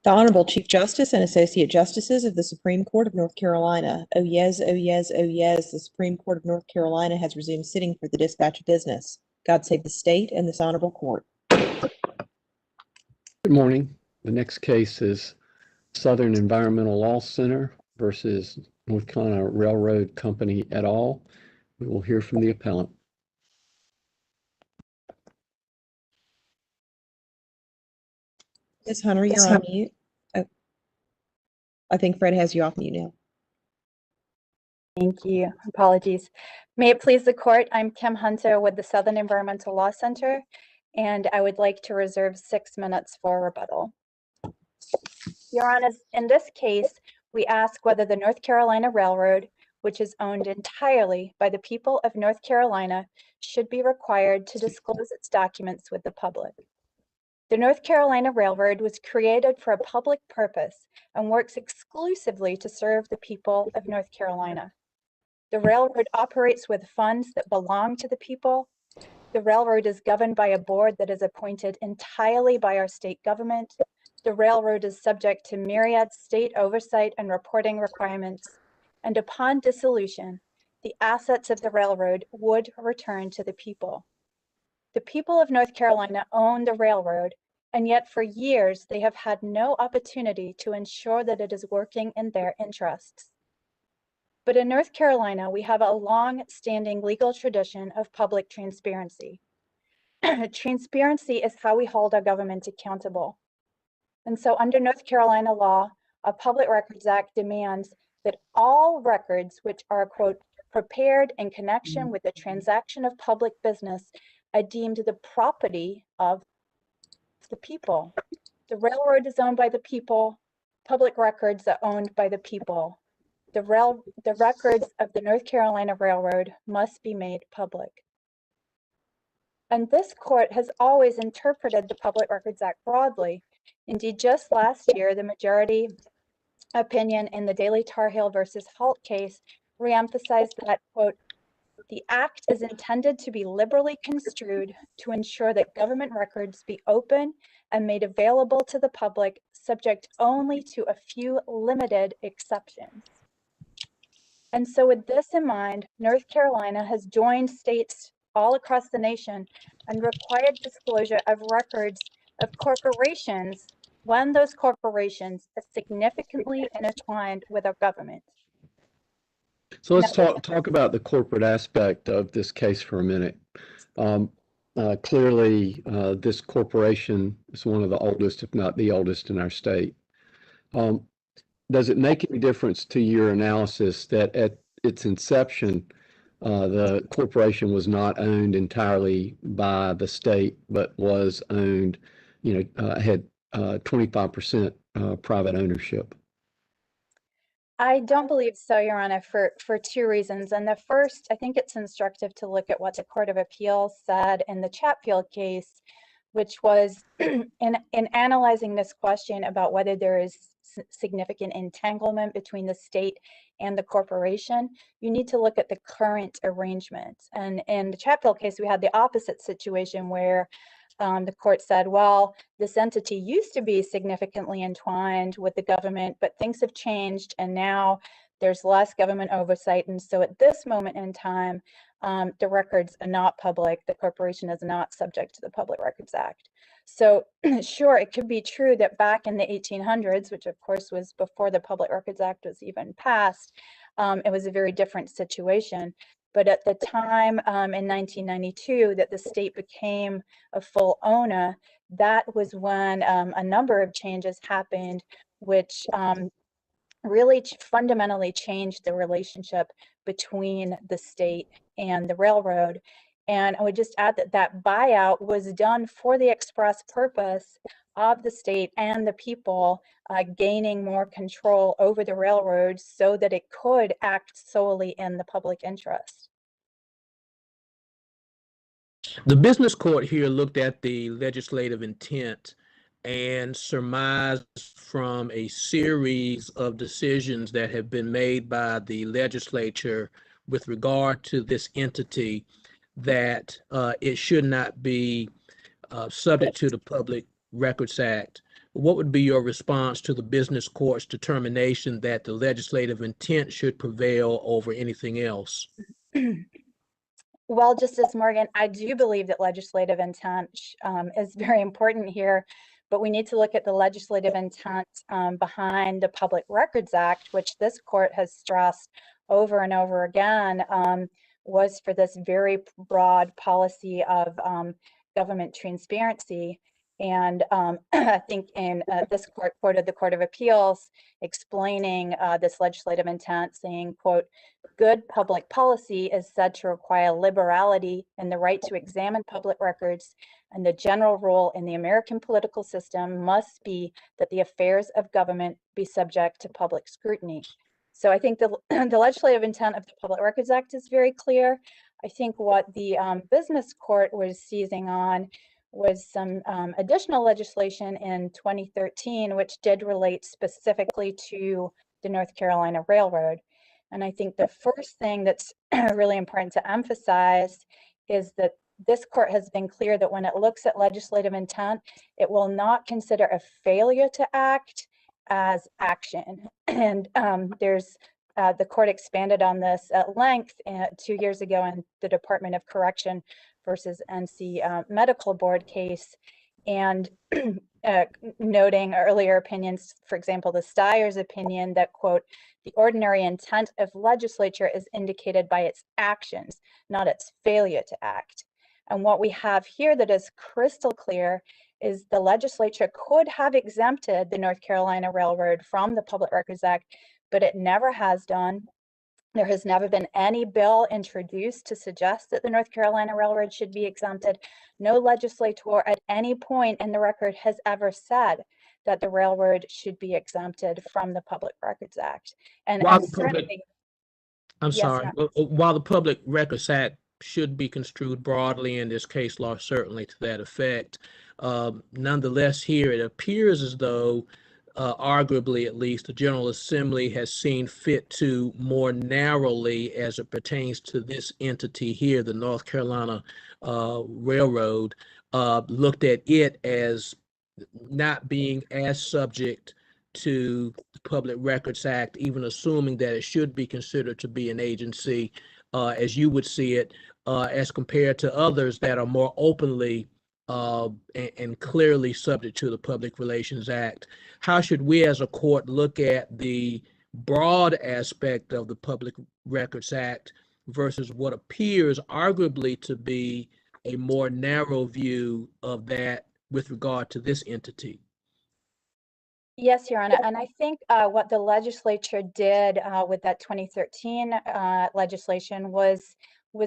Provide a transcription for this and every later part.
The Honorable Chief Justice and Associate Justices of the Supreme Court of North Carolina. Oh yes, oh yes, oh yes, the Supreme Court of North Carolina has resumed sitting for the dispatch of business. God save the state and this honorable court. Good morning. The next case is Southern Environmental Law Center versus North Carolina Railroad Company et al. We will hear from the appellant. Ms. Hunter, you're on mute. Oh, I think Fred has you off mute now. Thank you. Apologies. May it please the court, I'm Kim Hunter with the Southern Environmental Law Center, and I would like to reserve 6 minutes for rebuttal. Your Honor, in this case, we ask whether the North Carolina Railroad, which is owned entirely by the people of North Carolina, should be required to disclose its documents with the public. The North Carolina Railroad was created for a public purpose and works exclusively to serve the people of North Carolina. The railroad operates with funds that belong to the people. The railroad is governed by a board that is appointed entirely by our state government. The railroad is subject to myriad state oversight and reporting requirements. And upon dissolution, the assets of the railroad would return to the people. The people of North Carolina own the railroad, and yet for years they have had no opportunity to ensure that it is working in their interests. But in North Carolina, we have a long-standing legal tradition of public transparency. Transparency is how we hold our government accountable. And so under North Carolina law, a Public Records Act demands that all records which are, quote, prepared in connection with the transaction of public business are deemed the property of the people. The railroad is owned by the people. Public records are owned by the people. The records of the North Carolina Railroad must be made public. And this court has always interpreted the Public Records Act broadly. Indeed, just last year, the majority opinion in the Daily Tar Heel versus Halt case reemphasized that, quote, the act is intended to be liberally construed to ensure that government records be open and made available to the public, subject only to a few limited exceptions. And so with this in mind, North Carolina has joined states all across the nation and required disclosure of records of corporations when those corporations are significantly intertwined with our government. So let's talk about the corporate aspect of this case for a minute. Clearly, this corporation is one of the oldest, if not the oldest, in our state. Does it make any difference to your analysis that at its inception, the corporation was not owned entirely by the state, but was owned, had 25% private ownership? I don't believe so, Your Honor, for two reasons. And the first, I think it's instructive to look at what the Court of Appeals said in the Chatfield case, which was in analyzing this question about whether there is significant entanglement between the state and the corporation, you need to look at the current arrangement. And in the Chatfield case, we had the opposite situation where the court said, well, this entity used to be significantly entwined with the government, but things have changed and now there's less government oversight. And so at this moment in time, the records are not public. The corporation is not subject to the Public Records Act. So sure, it could be true that back in the 1800s, which of course was before the Public Records Act was even passed, it was a very different situation. But at the time in 1992 that the state became a full owner, that was when a number of changes happened, which really fundamentally changed the relationship between the state and the railroad. And I would just add that that buyout was done for the express purpose of the state and the people gaining more control over the railroad so that it could act solely in the public interest. The business court here looked at the legislative intent and surmised from a series of decisions that have been made by the legislature with regard to this entity that it should not be subject to the Public Records Act. What would be your response to the business court's determination that the legislative intent should prevail over anything else? Well, Justice Morgan, I do believe that legislative intent is very important here, but we need to look at the legislative intent behind the Public Records Act, which this court has stressed over and over again was for this very broad policy of government transparency. And I think in this court quoted the Court of Appeals explaining this legislative intent, saying, quote, "Good public policy is said to require liberality in the right to examine public records, and the general rule in the American political system must be that the affairs of government be subject to public scrutiny." So I think the, the legislative intent of the Public Records Act is very clear. I think what the business court was seizing on was some additional legislation in 2013, which did relate specifically to the North Carolina Railroad. And I think the first thing that's really important to emphasize is that this court has been clear that when it looks at legislative intent, it will not consider a failure to act as action. And there's the court expanded on this at length 2 years ago in the Department of Correction versus NC Medical Board case, and noting earlier opinions, for example, the Steyer's opinion that, quote, "The ordinary intent of legislature is indicated by its actions, not its failure to act." And what we have here that is crystal clear is the legislature could have exempted the North Carolina Railroad from the Public Records Act, but it never has done. There has never been any bill introduced to suggest that the North Carolina Railroad should be exempted. No legislator at any point in the record has ever said that the railroad should be exempted from the Public Records Act. And certainly, I'm yes, sorry. ma'am. While the Public Records Act should be construed broadly, in this case law certainly to that effect, nonetheless here it appears as though arguably at least the General Assembly has seen fit to more narrowly as it pertains to this entity here, the North Carolina Railroad, looked at it as not being as subject to the Public Records Act, even assuming that it should be considered to be an agency, as you would see it, as compared to others that are more openly and clearly subject to the Public Relations Act. How should we as a court look at the broad aspect of the Public Records Act versus what appears arguably to be a more narrow view of that with regard to this entity? Yes, Your Honor, and I think what the legislature did with that 2013 legislation was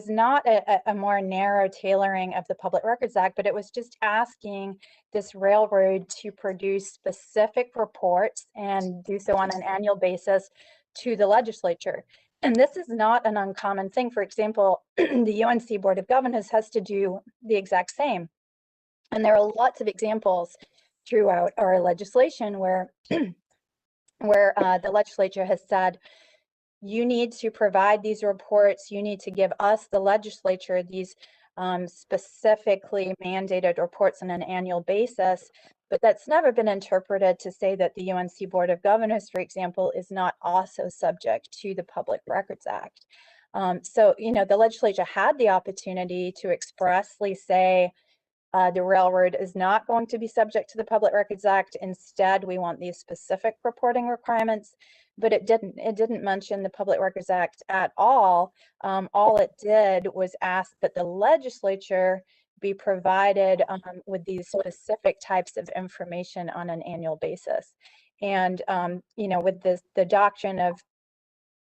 not a more narrow tailoring of the Public Records Act, but it was just asking this railroad to produce specific reports and do so on an annual basis to the legislature. And this is not an uncommon thing. For example, the UNC Board of Governors has to do the exact same. And there are lots of examples throughout our legislation where the legislature has said, you need to provide these reports, you need to give us, the legislature, these specifically mandated reports on an annual basis. But that's never been interpreted to say that the UNC Board of Governors, for example, is not also subject to the Public Records Act. So, you know, the legislature had the opportunity to expressly say, the railroad is not going to be subject to the Public Records Act. Instead, we want these specific reporting requirements, but it didn't. It didn't mention the Public Records Act at all. All it did was ask that the legislature be provided with these specific types of information on an annual basis. And, you know, with the doctrine of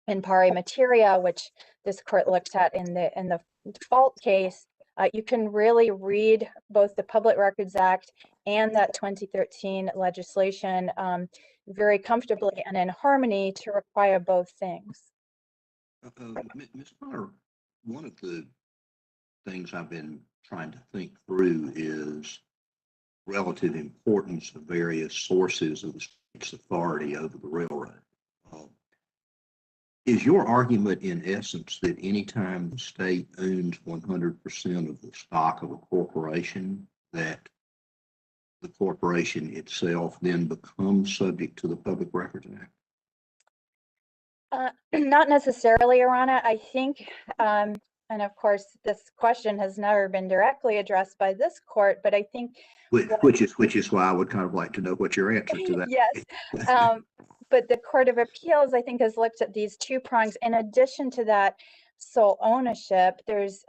in pari materia, which this court looked at in the default case, you can really read both the Public Records Act and that 2013 legislation very comfortably and in harmony to require both things. Ms. Potter, one of the things I've been trying to think through is relative importance of various sources of the state's authority over the railroad. Is your argument in essence that anytime the state owns 100% of the stock of a corporation, that the corporation itself then becomes subject to the Public Records Act? Not necessarily, Your Honor. I think, and of course, this question has never been directly addressed by this court, but I think Which is why I would kind of like to know what your answer to that. yes. But the Court of Appeals, I think, has looked at these two prongs. In addition to that sole ownership, there's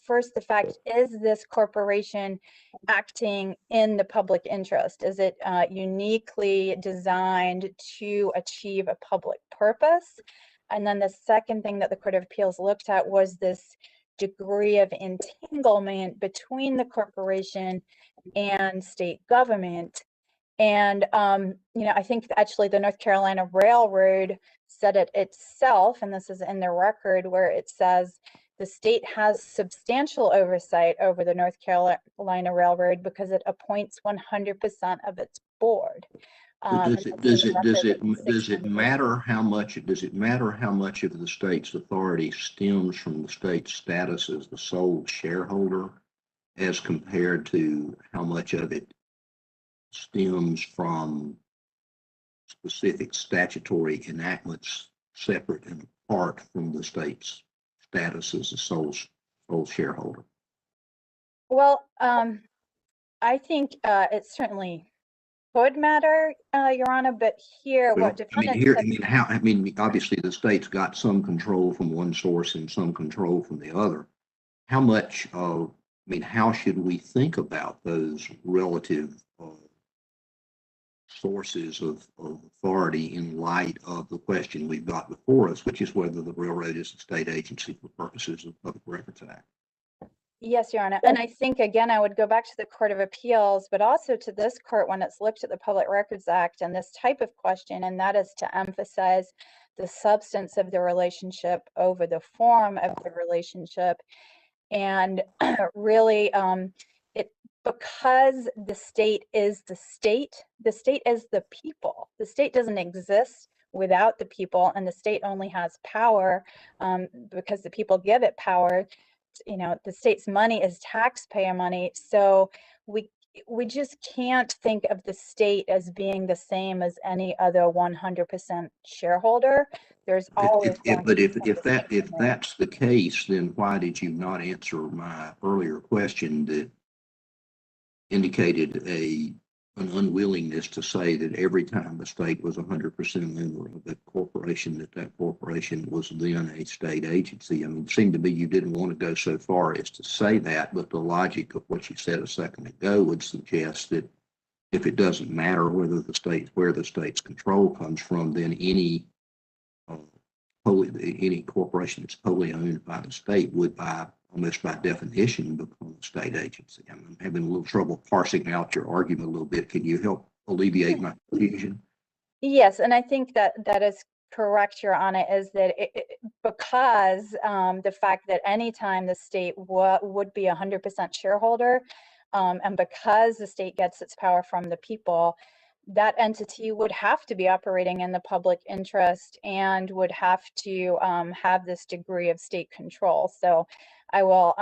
first the fact, is this corporation acting in the public interest? Is it uniquely designed to achieve a public purpose? And then the second thing that the Court of Appeals looked at was this degree of entanglement between the corporation and state government. And, I think actually the North Carolina Railroad said it itself, and this is in the record where it says the state has substantial oversight over the North Carolina Railroad because it appoints 100% of its board. Does it matter how much of the state's authority stems from the state's status as the sole shareholder as compared to how much of it stems from specific statutory enactments separate and apart from the state's status as a sole shareholder? Well, I think it certainly could matter, Your Honor, but here Well, what defendants obviously the state's got some control from one source and some control from the other. How much of, how should we think about those relative sources of authority in light of the question we've got before us, which is whether the railroad is a state agency for purposes of the Public Records Act? Yes, Your Honor. And I think, again, I would go back to the Court of Appeals, but also to this court when it's looked at the Public Records Act and this type of question, and that is to emphasize the substance of the relationship over the form of the relationship. And really, because the state is the state is the people. The state doesn't exist without the people, and the state only has power because the people give it power. The state's money is taxpayer money, so we just can't think of the state as being the same as any other 100% shareholder. There's always if that's the case, then why did you not answer my earlier question that indicated an unwillingness to say that every time the state was 100% owner of that corporation, that corporation was then a state agency? It seemed to me you didn't want to go so far as to say that, but the logic of what you said a second ago would suggest that if it doesn't matter where the state's control comes from, then any corporation that's wholly owned by the state would, almost by definition, become a state agency. I'm having a little trouble parsing out your argument a little bit. Can you help alleviate my confusion? Yes, and I think that is correct, Your Honor, is that because the fact that anytime the state would be 100% shareholder, and because the state gets its power from the people, that entity would have to be operating in the public interest and would have to have this degree of state control. So I will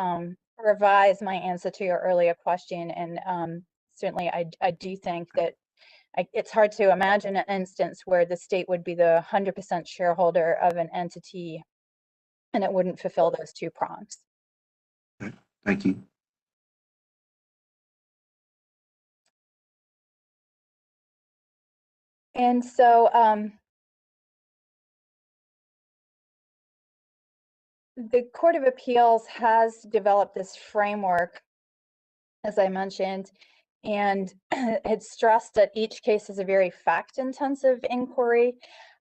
revise my answer to your earlier question, and certainly I do think that it's hard to imagine an instance where the state would be the 100% shareholder of an entity and it wouldn't fulfill those two prongs. Okay. Thank you. And so the Court of Appeals has developed this framework, as I mentioned, and it's stressed that each case is a very fact-intensive inquiry.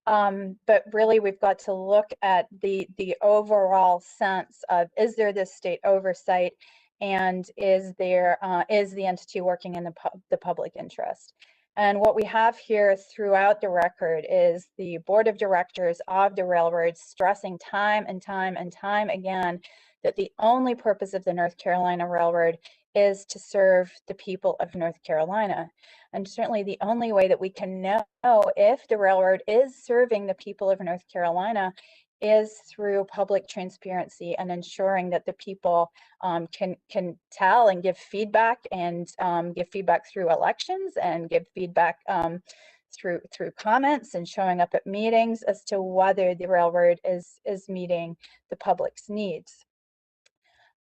But really, we've got to look at the overall sense of, is there this state oversight, and is the entity working in the public interest? And what we have here throughout the record is the board of directors of the railroad stressing time and time and time again that the only purpose of the North Carolina Railroad is to serve the people of North Carolina. And certainly the only way that we can know if the railroad is serving the people of North Carolina is through public transparency and ensuring that the people can tell and give feedback, and give feedback through elections, and give feedback through comments, and showing up at meetings as to whether the railroad is meeting the public's needs.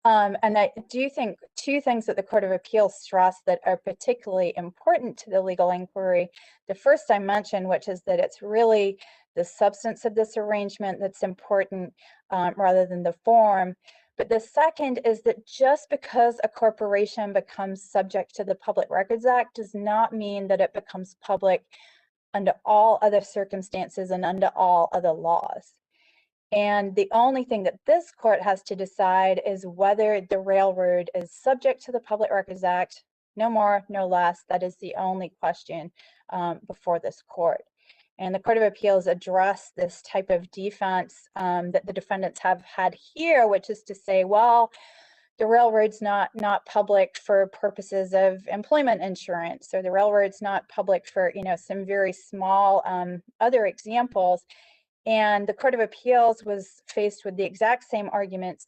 And I do think two things that the Court of Appeals stressed that are particularly important to the legal inquiry. The first I mentioned, which is that it's really the substance of this arrangement that's important, rather than the form. But the second is that just because a corporation becomes subject to the Public Records Act does not mean that it becomes public under all other circumstances and under all other laws. And the only thing that this court has to decide is whether the railroad is subject to the Public Records Act. No more, no less. That is the only question before this court. And the Court of Appeals addressed this type of defense that the defendants have had here, which is to say, well, the railroad's not public for purposes of employment insurance, or the railroad's not public for, you know, some very small other examples. And the Court of Appeals was faced with the exact same arguments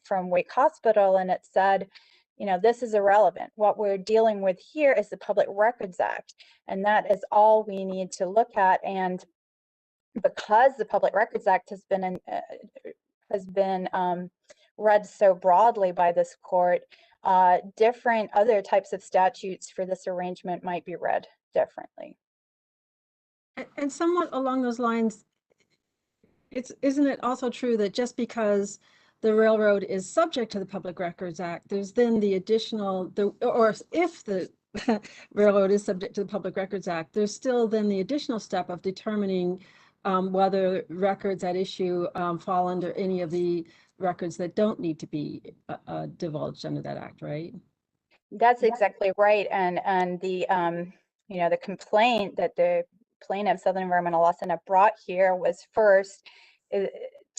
from Wake Hospital, and it said, you know, this is irrelevant. What we're dealing with here is the Public Records Act, and that is all we need to look at. And because the Public Records Act has been read so broadly by this court, different other types of statutes for this arrangement might be read differently. And somewhat along those lines, isn't it also true that just because the railroad is subject to the Public Records Act, there's then the additional, or if the railroad is subject to the Public Records Act, there's still then the additional step of determining whether records at issue fall under any of the records that don't need to be divulged under that act, right? That's exactly right. And the you know, the complaint that the plaintiff, Southern Environmental Law Center, brought here was first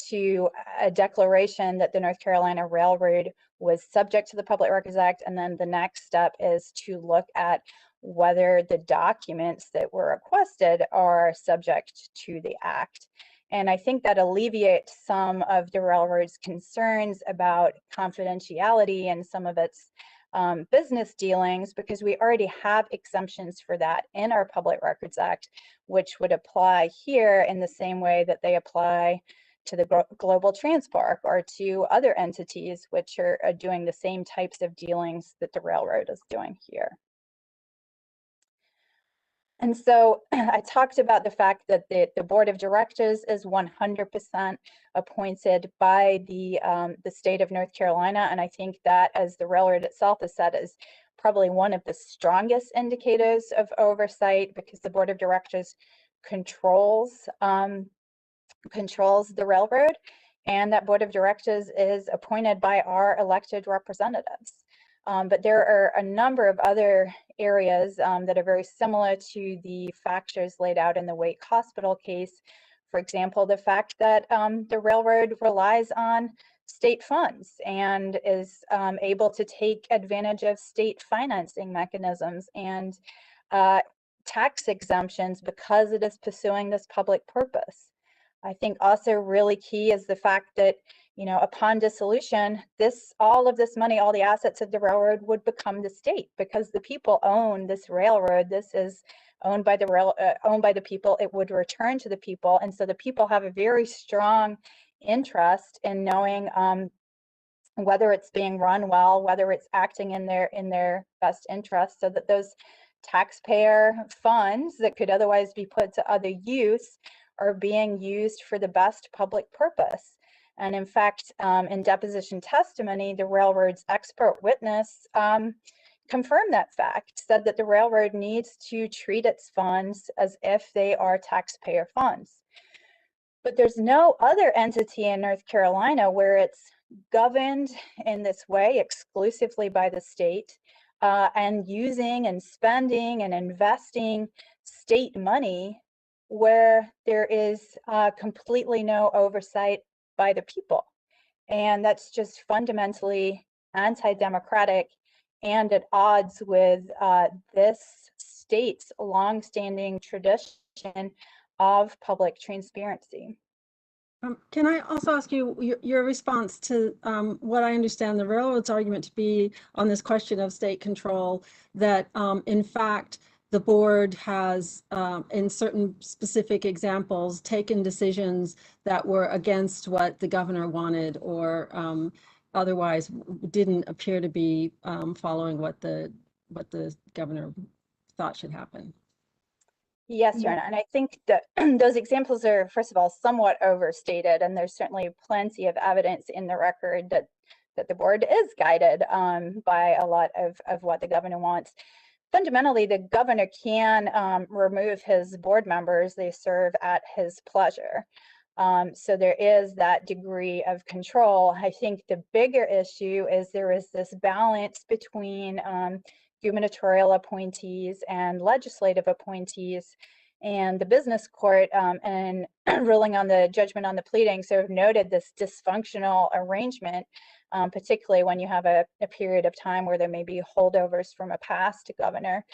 to a declaration that the North Carolina Railroad was subject to the Public Records Act, and then the next step is to look at whether the documents that were requested are subject to the act. And I think that alleviates some of the railroad's concerns about confidentiality and some of its business dealings, because we already have exemptions for that in our Public Records Act, which would apply here in the same way that they apply to the Global Transpark or to other entities which are doing the same types of dealings that the railroad is doing here. And so I talked about the fact that the board of directors is 100% appointed by the state of North Carolina. And I think that, as the railroad itself has said, is probably one of the strongest indicators of oversight, because the board of directors controls the railroad, and that board of directors is appointed by our elected representatives. But there are a number of other areas that are very similar to the factors laid out in the Wake Hospital case. For example, the fact that the railroad relies on state funds and is able to take advantage of state financing mechanisms and tax exemptions because it is pursuing this public purpose. I think also really key is the fact that, you know, upon dissolution, all of this money, all the assets of the railroad would become the state, because the people own this railroad. This is owned by the people. It would return to the people, and so the people have a very strong interest in knowing whether it's being run well, whether it's acting in their best interest, so that those taxpayer funds that could otherwise be put to other use are being used for the best public purpose. And in fact, in deposition testimony, the railroad's expert witness confirmed that fact, said that the railroad needs to treat its funds as if they are taxpayer funds. But there's no other entity in North Carolina where it's governed in this way exclusively by the state, and using and spending and investing state money where there is completely no oversight by the people. And that's just fundamentally anti-democratic and at odds with this state's longstanding tradition of public transparency. Can I also ask you your response to what I understand the railroad's argument to be on this question of state control, that in fact, the board has, in certain specific examples, taken decisions that were against what the governor wanted, or otherwise didn't appear to be following what the governor thought should happen? Yes, Your Honor, and I think that those examples are, first of all, somewhat overstated, and there's certainly plenty of evidence in the record that the board is guided by a lot of what the governor wants. Fundamentally, the governor can remove his board members. They serve at his pleasure. So there is that degree of control. I think the bigger issue is there is this balance between gubernatorial appointees and legislative appointees. And the business court, and ruling on the judgment on the pleading, sort of noted this dysfunctional arrangement, particularly when you have a period of time where there may be holdovers from a past governor.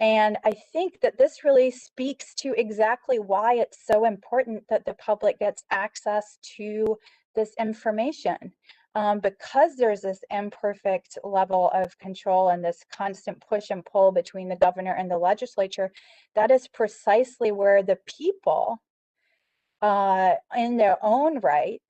And I think that this really speaks to exactly why it's so important that the public gets access to this information. Because there's this imperfect level of control and this constant push and pull between the governor and the legislature, that is precisely where the people, in their own right,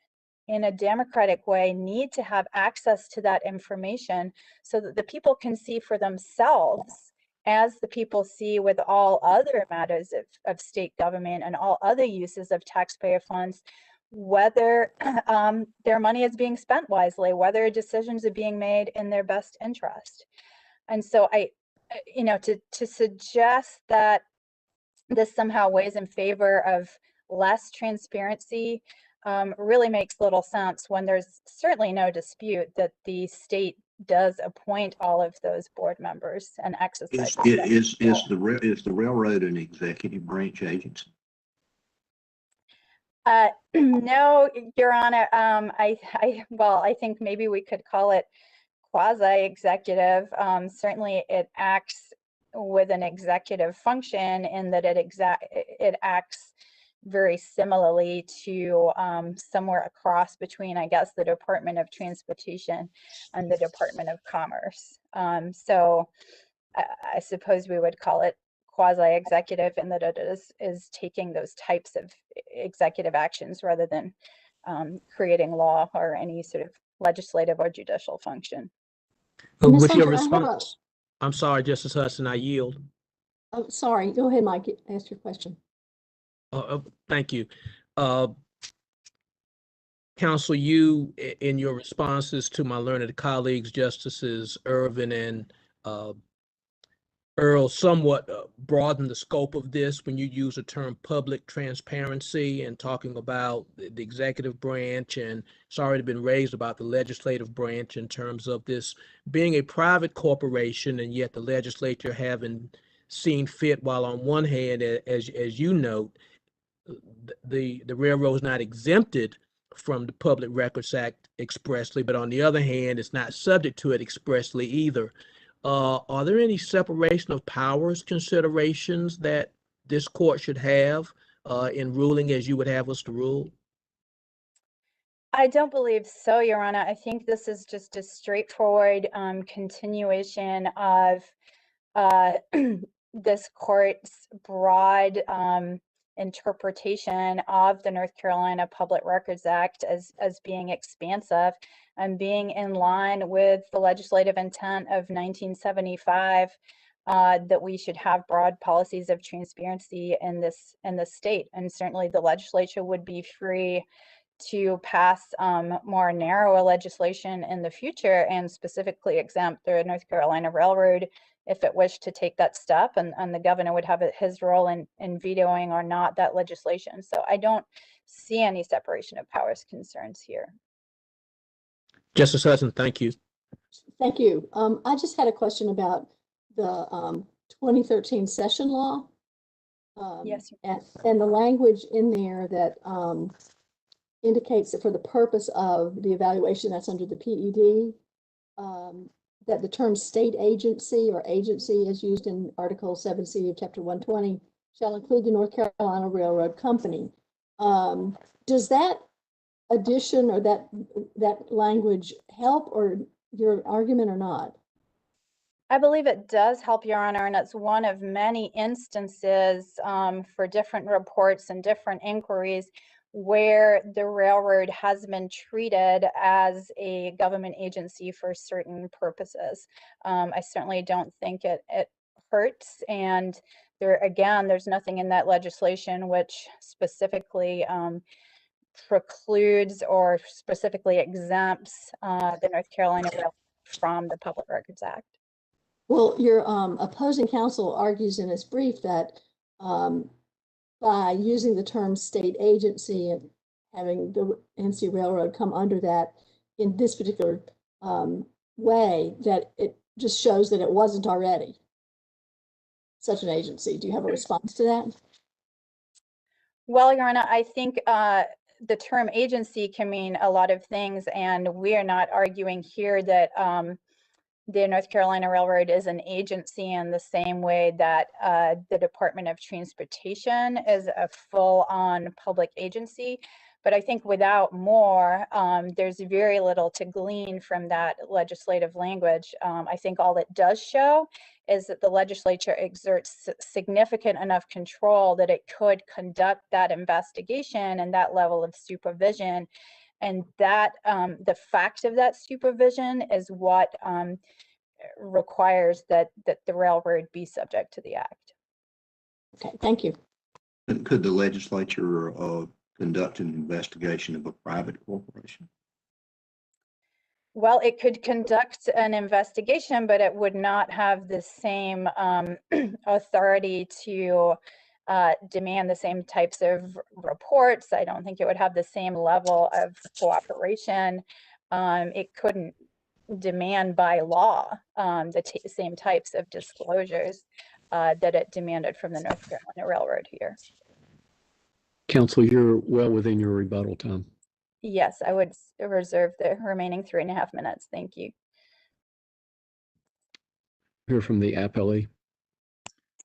in a democratic way, need to have access to that information so that the people can see for themselves, as the people see with all other matters of state government and all other uses of taxpayer funds, whether their money is being spent wisely, whether decisions are being made in their best interest. And so to suggest that this somehow weighs in favor of less transparency really makes little sense, when there's certainly no dispute that the state does appoint all of those board members and exercise. Is the railroad an executive branch agency? No, Your Honor. I think maybe we could call it quasi-executive. Certainly, it acts with an executive function in that it acts very similarly to somewhere across between, I guess, the Department of Transportation and the Department of Commerce. So I suppose we would call it quasi-executive in that it is taking those types of executive actions rather than creating law or any sort of legislative or judicial function. Ms. With your Hunter, I have a- response, I'm sorry, Justice Hudson, I yield. Oh, sorry. Go ahead, Mike. Ask your question. Thank you. Counsel, you, in your responses to my learned colleagues, Justices Irvin and Earl, somewhat broaden the scope of this when you use the term public transparency and talking about the executive branch, and it's already been raised about the legislative branch in terms of this being a private corporation, and yet the legislature having seen fit, while on one hand, as you note, the railroad is not exempted from the Public Records Act expressly, but on the other hand, it's not subject to it expressly either. Are there any separation of powers considerations that this court should have in ruling as you would have us to rule? I don't believe so, Your Honor. I think this is just a straightforward continuation of this court's broad interpretation of the North Carolina Public Records Act as being expansive and being in line with the legislative intent of 1975, that we should have broad policies of transparency in this state. And certainly the legislature would be free to pass more narrower legislation in the future and specifically exempt the North Carolina Railroad if it wished to take that step, and the governor would have his role in vetoing or not that legislation. So I don't see any separation of powers concerns here. Justice Hudson, thank you. Thank you. I just had a question about the 2013 session law. Yes. And the language in there that indicates that for the purpose of the evaluation that's under the PED, that the term state agency or agency as used in Article 7C of Chapter 120 shall include the North Carolina Railroad Company. Does that addition or that language help or your argument or not? I believe it does help, Your Honor, and it's one of many instances for different reports and different inquiries where the railroad has been treated as a government agency for certain purposes. I certainly don't think it hurts, and there's nothing in that legislation which specifically precludes or specifically exempts the North Carolina Railroad from the Public Records Act. Well, your opposing counsel argues in his brief that by using the term state agency and having the NC Railroad come under that in this particular way, that it just shows that it wasn't already such an agency. Do you have a response to that? Well, Your Honor, I think the term agency can mean a lot of things, and we are not arguing here that the North Carolina Railroad is an agency in the same way that the Department of Transportation is a full-on public agency. But I think without more, there's very little to glean from that legislative language. I think all it does show is that the legislature exerts significant enough control that it could conduct that investigation and that level of supervision. And that the fact of that supervision is what requires that the railroad be subject to the act. Okay, thank you. And could the legislature conduct an investigation of a private corporation? Well, it could conduct an investigation, but it would not have the same authority to demand the same types of reports. I don't think it would have the same level of cooperation. It couldn't demand by law the same types of disclosures that it demanded from the North Carolina Railroad here. Counsel, you're well within your rebuttal time. Yes, I would reserve the remaining 3.5 minutes. Thank you. Hear from the appellee.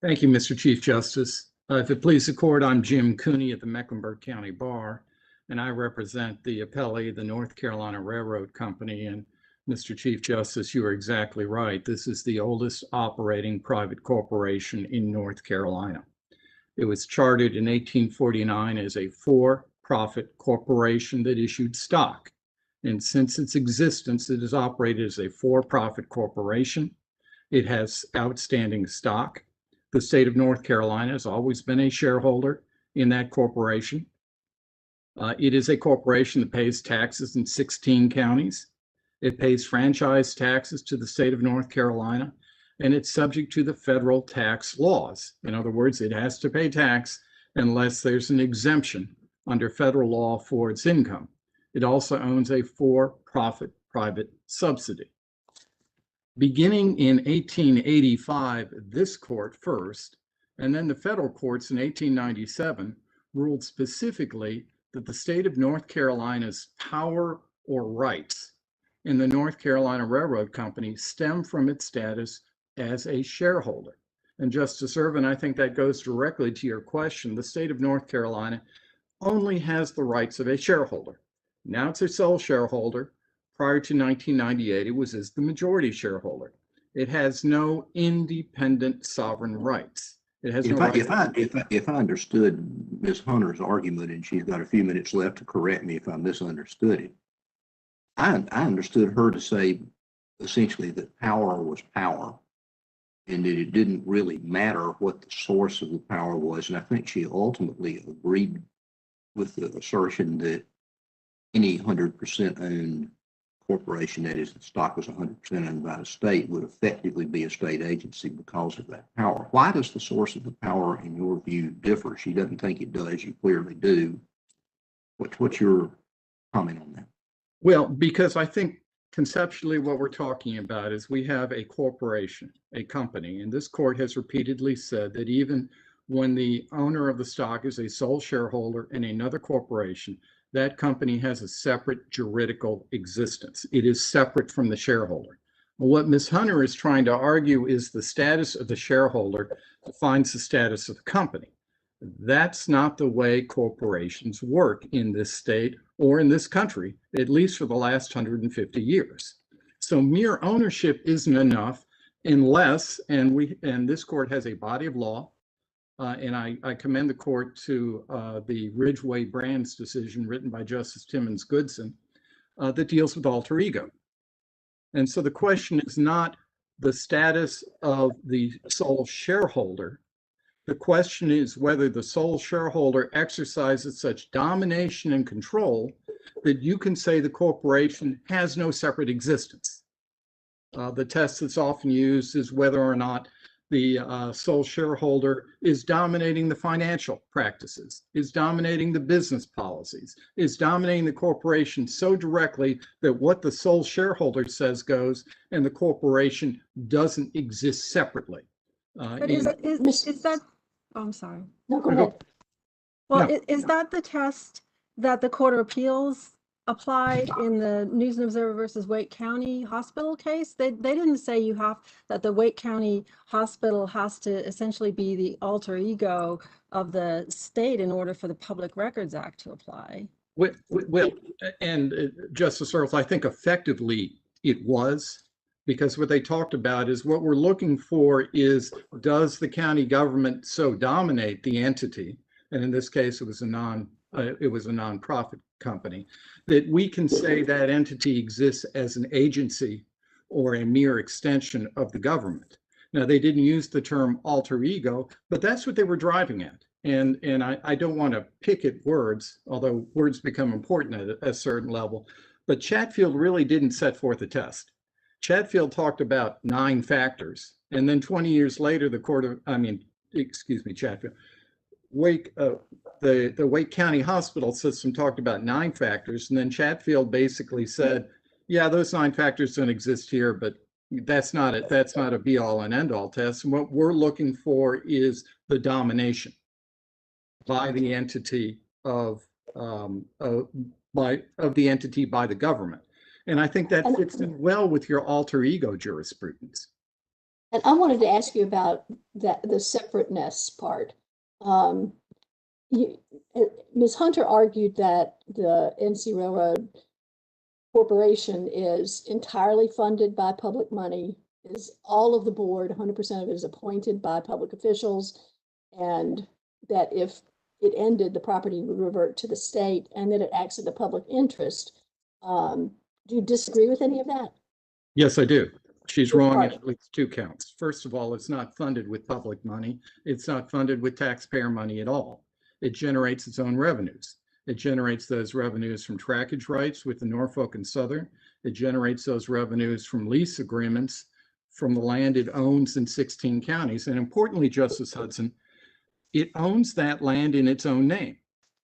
Thank you, Mr. Chief Justice. If it pleases the court, I'm Jim Cooney at the Mecklenburg County Bar, and I represent the appellee, the North Carolina Railroad Company. And Mr. Chief Justice, you are exactly right. This is the oldest operating private corporation in North Carolina. It was chartered in 1849 as a for-profit corporation that issued stock. And since its existence, it has operated as a for-profit corporation. It has outstanding stock. The state of North Carolina has always been a shareholder in that corporation. It is a corporation that pays taxes in 16 counties. It pays franchise taxes to the state of North Carolina, and it's subject to the federal tax laws. In other words, it has to pay tax unless there's an exemption under federal law for its income. It also owns a for-profit private subsidy. Beginning in 1885, this court first, and then the federal courts in 1897, ruled specifically that the state of North Carolina's power or rights in the North Carolina Railroad Company stem from its status as a shareholder. And Justice Ervin, I think that goes directly to your question. The state of North Carolina only has the rights of a shareholder. Now it's a sole shareholder. Prior to 1998, it was as the majority shareholder. It has no independent sovereign rights. It has no rights. If I understood Ms. Hunter's argument, and she's got a few minutes left to correct me if I misunderstood it, I understood her to say essentially that power was power, and that it didn't really matter what the source of the power was. And I think she ultimately agreed with the assertion that any 100% owned corporation, that is, the stock was 100% owned by the state, would effectively be a state agency because of that power. Why does the source of the power, in your view, differ? She doesn't think it does. You clearly do. What's your comment on that? Well, because I think conceptually what we're talking about is we have a corporation, a company, and this court has repeatedly said that even when the owner of the stock is a sole shareholder in another corporation, that company has a separate juridical existence. It is separate from the shareholder. What Ms. Hunter is trying to argue is the status of the shareholder defines the status of the company. That's not the way corporations work in this state or in this country, at least for the last 150 years. So mere ownership isn't enough unless, and this court has a body of law, and I commend the court to the Ridgeway Brands decision written by Justice Timmons Goodson that deals with alter ego. And so the question is not the status of the sole shareholder. The question is whether the sole shareholder exercises such domination and control that you can say the corporation has no separate existence. The test that's often used is whether or not the sole shareholder is dominating the financial practices, is dominating the business policies, is dominating the corporation so directly that what the sole shareholder says goes and the corporation doesn't exist separately. But is that, oh, I'm sorry. No, go ahead. Well, No. is that the test that the Court of Appeals applied in the News and Observer versus Wake County Hospital case? They didn't say that the Wake County Hospital has to essentially be the alter ego of the state in order for the Public Records Act to apply. Well, and Justice Earls, I think effectively it was, because what they talked about is what we're looking for is, does the county government so dominate the entity? And in this case, it was a nonprofit company, that we can say that entity exists as an agency or a mere extension of the government. Now, they didn't use the term alter ego, but that's what they were driving at. And I don't want to pick at words, although words become important at a certain level, but Chatfield really didn't set forth a test. Chatfield talked about 9 factors, and then 20 years later, Chatfield, the Wake County Hospital System talked about 9 factors, and then Chatfield basically said, yeah, those 9 factors don't exist here, but that's not a be all and end all test. And what we're looking for is the domination by the entity by the government. And I think that fits in well with your alter ego jurisprudence. And I wanted to ask you about the separateness part. Ms. Hunter argued that the NC Railroad Corporation is entirely funded by public money, is all of the board, 100% of it is appointed by public officials, and that if it ended, the property would revert to the state, and that it acts in the public interest. Do you disagree with any of that? Yes, I do. She's wrong in at least 2 counts. First of all, it's not funded with public money. It's not funded with taxpayer money at all. It generates its own revenues. It generates those revenues from trackage rights with the Norfolk and Southern. It generates those revenues from lease agreements from the land it owns in 16 counties. And importantly, Justice Hudson, it owns that land in its own name.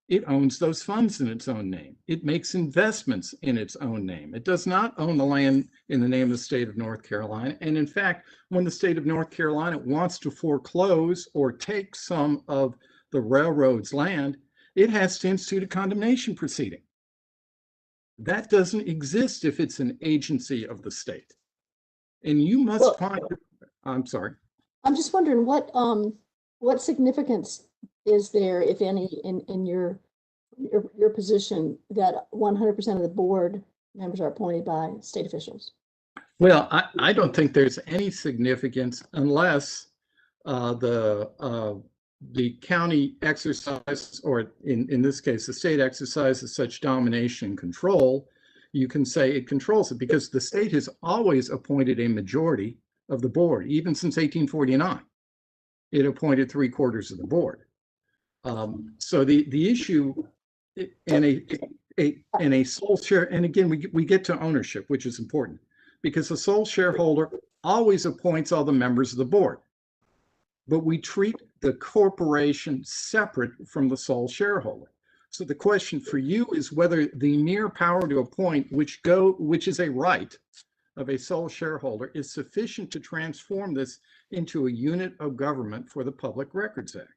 It owns those funds in its own name. It makes investments in its own name. It does not own the land in the name of the state of North Carolina. And in fact, when the state of North Carolina wants to foreclose or take some of the railroad's land, it has to institute a condemnation proceeding. That doesn't exist if it's an agency of the state. And you must find, I'm sorry. I'm just wondering what significance is there, if any, in your position that 100% of the board members are appointed by state officials? Well, I don't think there's any significance unless the county exercises, or in this case, the state exercises such domination and control. You can say it controls it, because the state has always appointed a majority of the board, even since 1849. It appointed 3/4 of the board. So the issue in a sole share, and again, we get to ownership, which is important, because the sole shareholder always appoints all the members of the board. But we treat the corporation separate from the sole shareholder. So the question for you is whether the mere power to appoint, which is a right of a sole shareholder, is sufficient to transform this into a unit of government for the Public Records Act.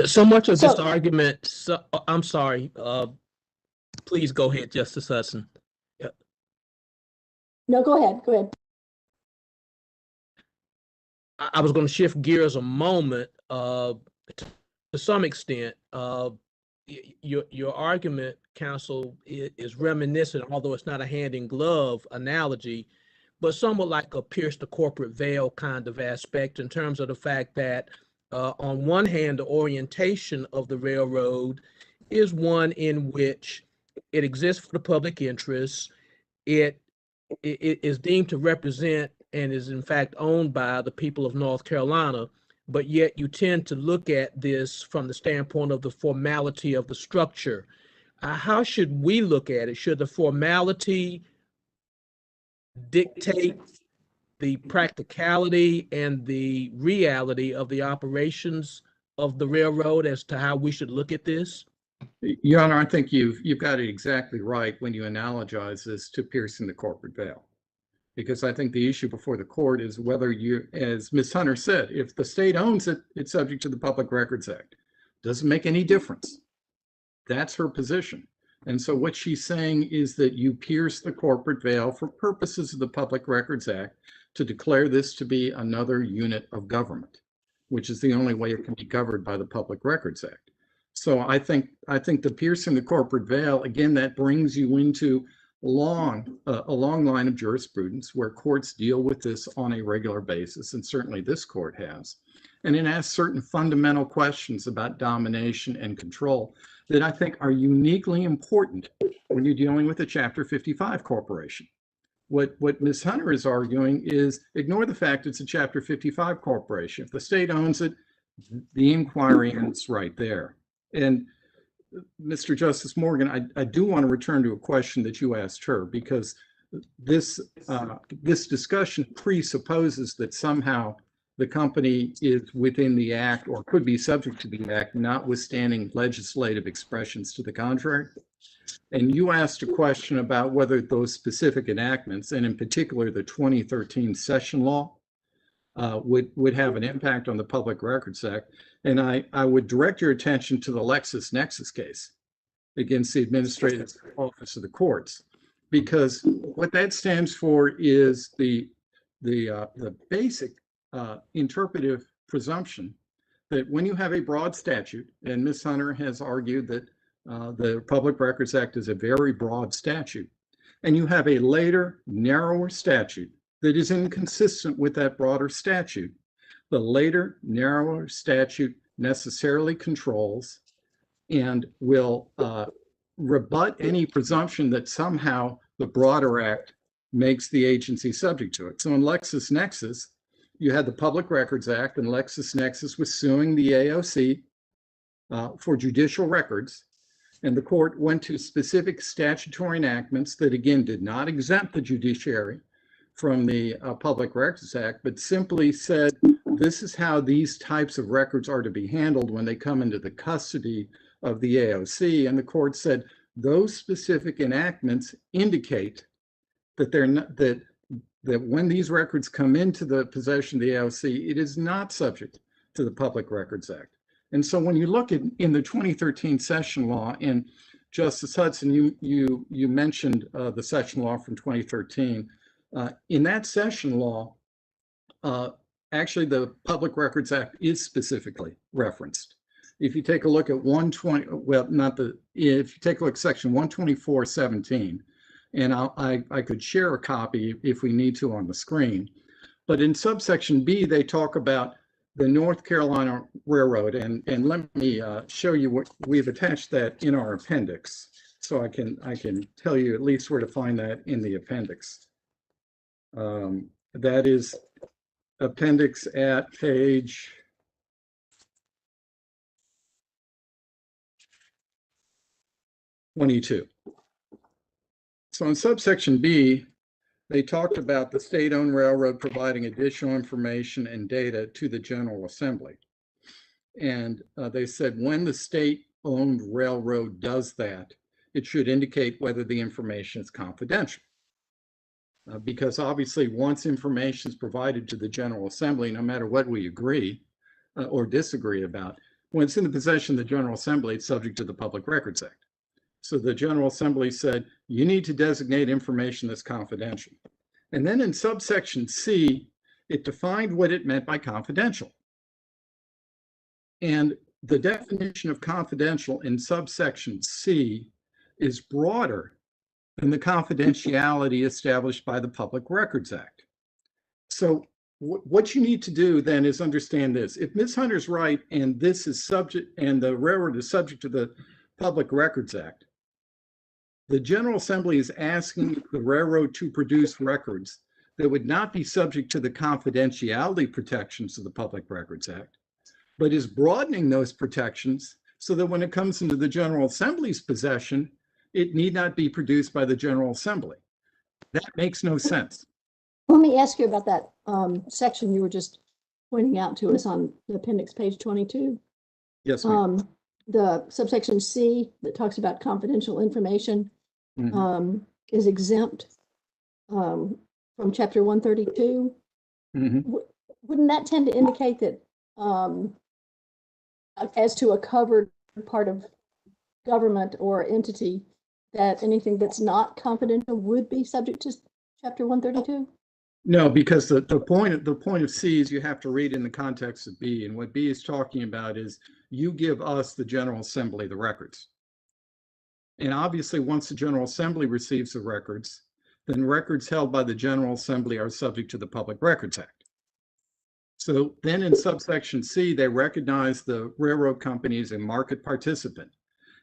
So much of this argument, I'm sorry, please go ahead, Justice Hudson. Yeah. No, go ahead. I was going to shift gears a moment. to some extent, your argument, counsel, is reminiscent, although it's not a hand in glove analogy, but somewhat like a pierce the corporate veil kind of aspect, in terms of the fact that on one hand, the orientation of the railroad is one in which it exists for the public interest. It is deemed to represent and is in fact owned by the people of North Carolina, but yet you tend to look at this from the standpoint of the formality of the structure. How should we look at it? Should the formality dictate the practicality and the reality of the operations of the railroad as to how we should look at this? Your Honor, I think you've got it exactly right when you analogize this to piercing the corporate veil. Because I think the issue before the court is whether you, as Ms. Hunter said, if the state owns it, it's subject to the Public Records Act. Doesn't make any difference. That's her position. And so what she's saying is that you pierce the corporate veil for purposes of the Public Records Act to declare this to be another unit of government, which is the only way it can be covered by the Public Records Act. So I think the piercing the corporate veil, again, that brings you into a long line of jurisprudence where courts deal with this on a regular basis, and certainly this court has. And it asks certain fundamental questions about domination and control that I think are uniquely important when you're dealing with a Chapter 55 corporation. What Ms. Hunter is arguing is ignore the fact it's a Chapter 55 corporation. If the state owns it, the inquiry ends right there. And Mr. Justice Morgan, I do want to return to a question that you asked her, because this discussion presupposes that somehow the company is within the act or could be subject to the act, notwithstanding legislative expressions to the contrary. And you asked a question about whether those specific enactments, and in particular the 2013 session law, would have an impact on the Public Records Act. And I would direct your attention to the LexisNexis case against the Administrative Office of the Courts, because what that stands for is the basic interpretive presumption that when you have a broad statute, and Ms. Hunter has argued that the Public Records Act is a very broad statute, and you have a later, narrower statute that is inconsistent with that broader statute, the later, narrower statute necessarily controls and will rebut any presumption that somehow the broader act makes the agency subject to it. So in LexisNexis, you had the Public Records Act, and LexisNexis was suing the AOC for judicial records. And the court went to specific statutory enactments that, again, did not exempt the judiciary from the Public Records Act, but simply said, this is how these types of records are to be handled when they come into the custody of the AOC. And the court said, those specific enactments indicate that they're not, that when these records come into the possession of the AOC, it is not subject to the Public Records Act. And so when you look at in the 2013 session law, and Justice Hudson, you mentioned the session law from 2013. In that session law, actually the Public Records Act is specifically referenced. If you take a look at 120, well, if you take a look at section 124.17, and I could share a copy if we need to on the screen, but in subsection B, they talk about the North Carolina Railroad, and let me show you what we've attached that in our appendix, so I can tell you at least where to find that in the appendix. That is appendix at page 22. So in subsection B, they talked about the state-owned railroad providing additional information and data to the General Assembly. And they said when the state-owned railroad does that, it should indicate whether the information is confidential. Because obviously once information is provided to the General Assembly, no matter what we agree or disagree about, when it's in the possession of the General Assembly, it's subject to the Public Records Act. So the General Assembly said, you need to designate information that's confidential. And then in subsection C, it defined what it meant by confidential. And the definition of confidential in subsection C is broader than the confidentiality established by the Public Records Act. So what you need to do then is understand this. If Ms. Hunter's right and this is subject, and the railroad is subject to the Public Records Act, the General Assembly is asking the railroad to produce records that would not be subject to the confidentiality protections of the Public Records Act, but is broadening those protections so that when it comes into the General Assembly's possession, it need not be produced by the General Assembly. That makes no sense. Let me ask you about that section you were just pointing out to us on the appendix, page 22. Yes, ma'am. The subsection C that talks about confidential information is exempt from chapter 132. Wouldn't that tend to indicate that as to a covered part of government or entity, that anything that's not confidential would be subject to chapter 132? No, because the point of C is you have to read in the context of B, and what B is talking about is you give us, the General Assembly, the records. And obviously, once the General Assembly receives the records, then records held by the General Assembly are subject to the Public Records Act. So then in subsection C, they recognize the railroad company as a market participant.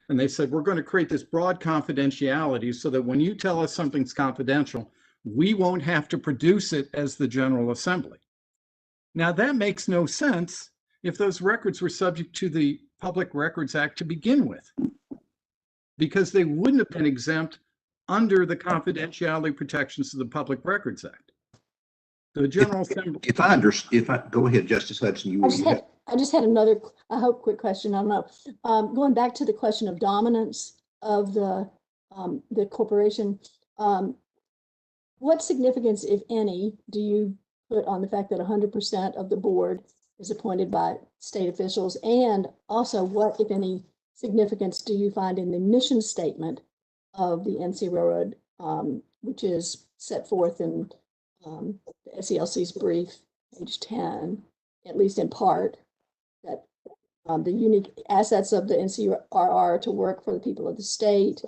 And they said, we're going to create this broad confidentiality so that when you tell us something's confidential, we won't have to produce it as the General Assembly. Now, that makes no sense if those records were subject to the Public Records Act to begin with, because they wouldn't have been exempt under the confidentiality protections of the Public Records Act. The General Assembly. Go ahead, Justice Hudson. I just had another, I hope, quick question. I don't know. Going back to the question of dominance of the corporation, what significance, if any, do you put on the fact that 100% of the board is appointed by state officials? And also, what, if any, significance do you find in the mission statement of the NC Railroad, which is set forth in the SELC's brief, page 10, at least in part, that the unique assets of the NCRR to work for the people of the state,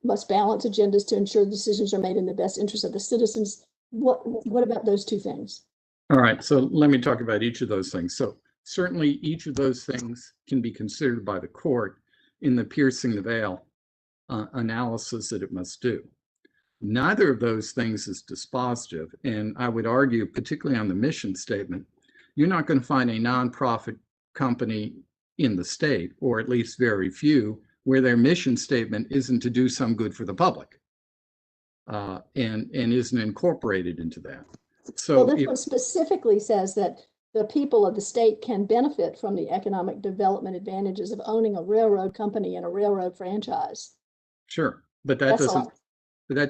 must balance agendas to ensure decisions are made in the best interest of the citizens. What about those two things? All right, so let me talk about each of those things. So certainly each of those things can be considered by the court in the piercing the veil analysis that it must do. Neither of those things is dispositive, and I would argue, particularly on the mission statement, you're not going to find a nonprofit company in the state, or at least very few, where their mission statement isn't to do some good for the public and isn't incorporated into that. So well, this one specifically says that the people of the state can benefit from the economic development advantages of owning a railroad company and a railroad franchise. Sure, but that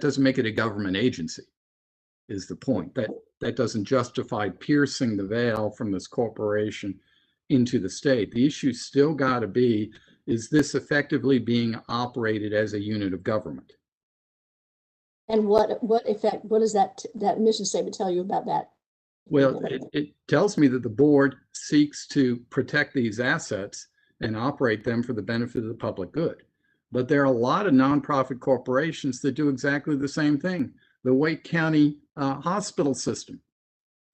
doesn't make it a government agency, is the point. That doesn't justify piercing the veil from this corporation into the state. The issue still got to be, is this effectively being operated as a unit of government? And what effect, what does that mission statement tell you about that? Well, it tells me that the board seeks to protect these assets and operate them for the benefit of the public good. But there are a lot of nonprofit corporations that do exactly the same thing. The Wake County hospital system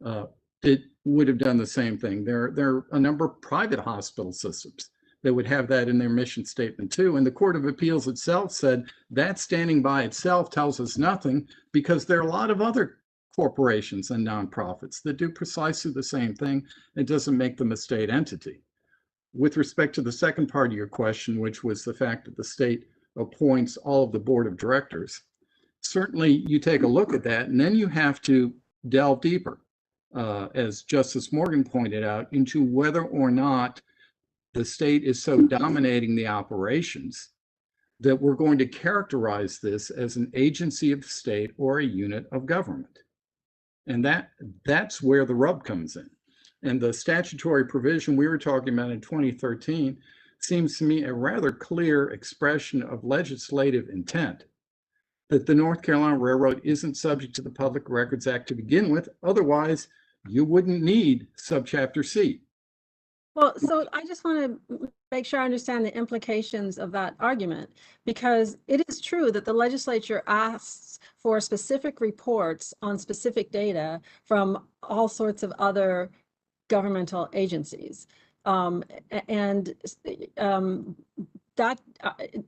would have done the same thing. There are a number of private hospital systems that would have that in their mission statement too. And the Court of Appeals itself said that standing by itself tells us nothing, because there are a lot of other corporations and nonprofits that do precisely the same thing. It doesn't make them a state entity. With respect to the second part of your question, which was the fact that the state appoints all of the board of directors, certainly you take a look at that, and then you have to delve deeper, as Justice Morgan pointed out, into whether or not the state is so dominating the operations that we're going to characterize this as an agency of the state or a unit of government. And that's where the rub comes in. And the statutory provision we were talking about in 2013 seems to me a rather clear expression of legislative intent that the North Carolina Railroad isn't subject to the Public Records Act to begin with. Otherwise, you wouldn't need subchapter C. Well, so I just want to make sure I understand the implications of that argument, because it is true that the legislature asks for specific reports on specific data from all sorts of other governmental agencies. And that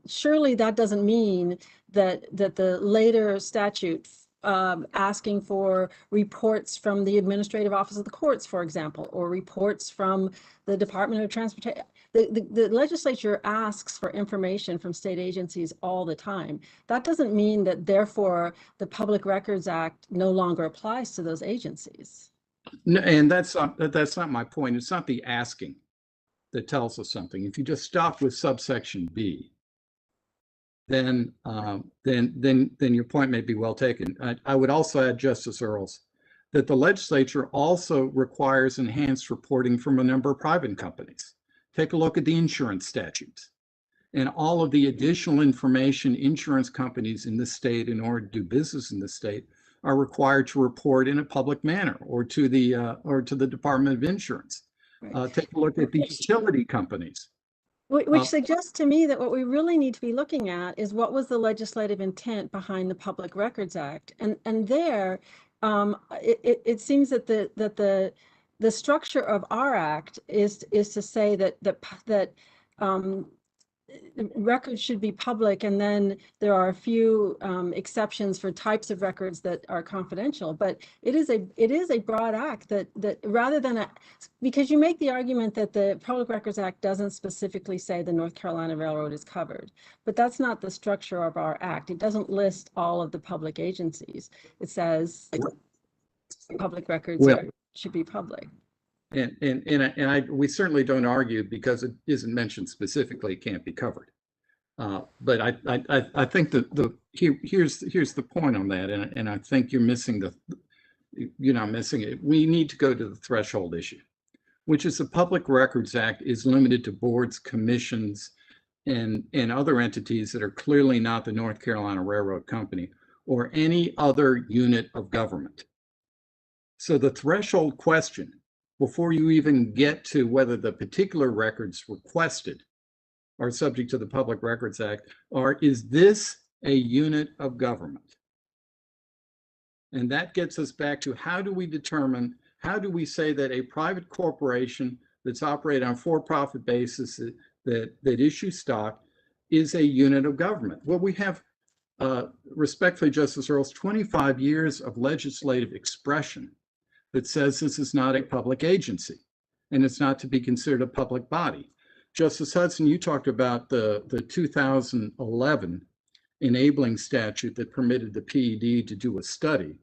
surely that doesn't mean that the later statute asking for reports from the Administrative Office of the Courts, for example, or reports from the Department of Transportation. The legislature asks for information from state agencies all the time. That doesn't mean that therefore the Public Records Act no longer applies to those agencies. No, and that's not my point. It's not the asking that tells us something. If you just stop with subsection B, then your point may be well taken. I would also add, Justice Earls, that the legislature also requires enhanced reporting from a number of private companies. Take a look at the insurance statutes and all of the additional information insurance companies in the state, in order to do business in the state, are required to report in a public manner or to the Department of Insurance. Right. Take a look at the utility companies. Which suggests to me that what we really need to be looking at is what was the legislative intent behind the Public Records Act, and there, it seems that the structure of our act is to say that records should be public, and then there are a few exceptions for types of records that are confidential. But it is a broad act that rather than because you make the argument that the Public Records Act doesn't specifically say the North Carolina Railroad is covered, but that's not the structure of our act. It doesn't list all of the public agencies. It says public records should be public. And we certainly don't argue because it isn't mentioned specifically, it can't be covered. But I think that here's the point on that, and I think you're not missing it. We need to go to the threshold issue, which is the Public Records Act is limited to boards, commissions, and other entities that are clearly not the North Carolina Railroad Company or any other unit of government. So the threshold question, before you even get to whether the particular records requested are subject to the Public Records Act, is this a unit of government? And that gets us back to how do we say that a private corporation that's operated on a for-profit basis that issues stock is a unit of government? Well, we have, respectfully, Justice Earls, 25 years of legislative expression that says this is not a public agency and it's not to be considered a public body. Justice Hudson, you talked about the 2011 enabling statute that permitted the PED to do a study.